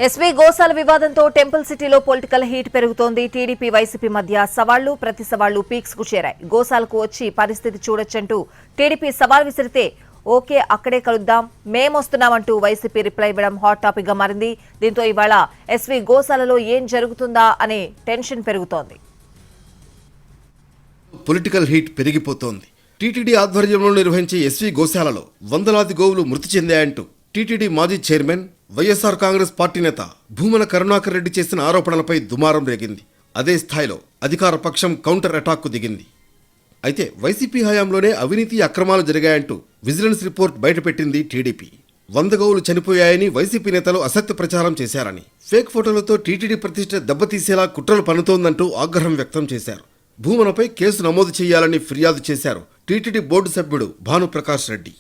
SV గోశాల వివాదంతో temple సిటీలో political heat పెరుగుతోంది. TDP YCP మధ్య సవాళ్లు ప్రతి సవాళ్లు పీక్స్ కు చేరాయి. గోశాలకు వచ్చి పరిస్థితి చూడొచ్చంటూ టీడీపీ సవాల్ విసిరితే ఓకే అక్కడే కలుద్దాం మేమొస్తున్నామంటూ వైసీపీ రిప్లై ఇవ్వడం హాట్ టాపిక్ గా మారింది. దీంతో ఇవాళ ఎస్వీ గోశాలలో ఏం జరుగుతుందా అనే టెన్షన్ పెరుగుతోంది. పొలిటికల్ హీట్ పెరిగిపోతోంది. టీటీడీ ఆధ్వర్యంలో నిర్వహించే ఎస్వీ గోశాలలో వందలాది గోవులు మృతి చెందాయంటూ టీటీడీ మాజీ చైర్మన్ వైఎస్ఆర్ కాంగ్రెస్ పార్టీ నేత భూమన కరుణాకర్ రెడ్డి చేసిన ఆరోపణలపై దుమారం రేగింది. అదే స్థాయిలో అధికార పక్షం కౌంటర్ అటాక్కు దిగింది. అయితే వైసీపీ హయాంలోనే అవినీతి అక్రమాలు జరిగాయంటూ విజిలెన్స్ రిపోర్ట్ బయటపెట్టింది టీడీపీ. 100 గోవులు చనిపోయాయని వైసీపీ నేతలు అసత్య ప్రచారం చేశారని, ఫేక్ ఫోటోలతో టీటీడీ ప్రతిష్ట దెబ్బతీసేలా కుట్రలు పన్నుతోందంటూ ఆగ్రహం వ్యక్తం చేశారు. భూమనపై కేసు నమోదు చేయాలని ఫిర్యాదు చేశారు టీటీడీ బోర్డు సభ్యుడు భానుప్రకాష్ రెడ్డి.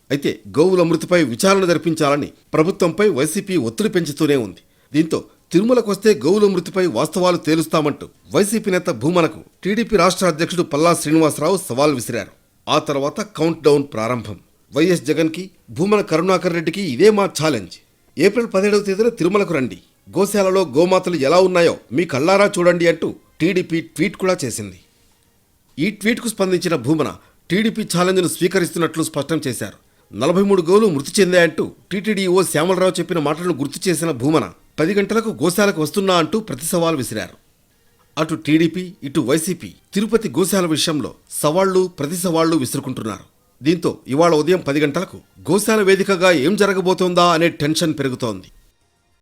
అయితే గోవుల మృతిపై విచారణ జరిపించాలని ప్రభుత్వంపై వైసీపీ ఒత్తిడి పెంచుతూనే ఉంది. దీంతో తిరుమలకొస్తే గోవుల మృతిపై వాస్తవాలు తేలుస్తామంటూ వైసీపీ నేత భూమనకు టీడీపీ రాష్ట్ర అధ్యక్షుడు పల్లా శ్రీనివాసరావు సవాల్ విసిరారు. ఆ తర్వాత కౌంట్ డౌన్ ప్రారంభం. వైఎస్ జగన్కి, భూమన కరుణాకర్ రెడ్డికి ఇదే మా ఛాలెంజ్. ఏప్రిల్ 17వ తేదీన తిరుమలకు రండి, గోశాలలో గోమాతలు ఎలా ఉన్నాయో మీ కళ్ళారా చూడండి అంటూ టీడీపీ ట్వీట్ కూడా చేసింది. ఈ ట్వీట్కు స్పందించిన భూమన టీడీపీ ఛాలెంజ్ను స్వీకరిస్తున్నట్లు స్పష్టం చేశారు. 43 గోవులు మృతి చెందాయంటూ టీటీడీఓ శ్యామలరావు చెప్పిన మాటలను గుర్తు చేసిన భూమన 10 గంటలకు గోశాలకు వస్తున్నా అంటూ ప్రతి సవాల్ విసిరారు. అటు టీడీపీ ఇటు వైసీపీ తిరుపతి గోశాల విషయంలో సవాళ్లు ప్రతి సవాళ్లు విసురుకుంటున్నారు. దీంతో ఇవాళ ఉదయం 10 గంటలకు గోశాల వేదికగా ఏం జరగబోతోందా అనే టెన్షన్ పెరుగుతోంది.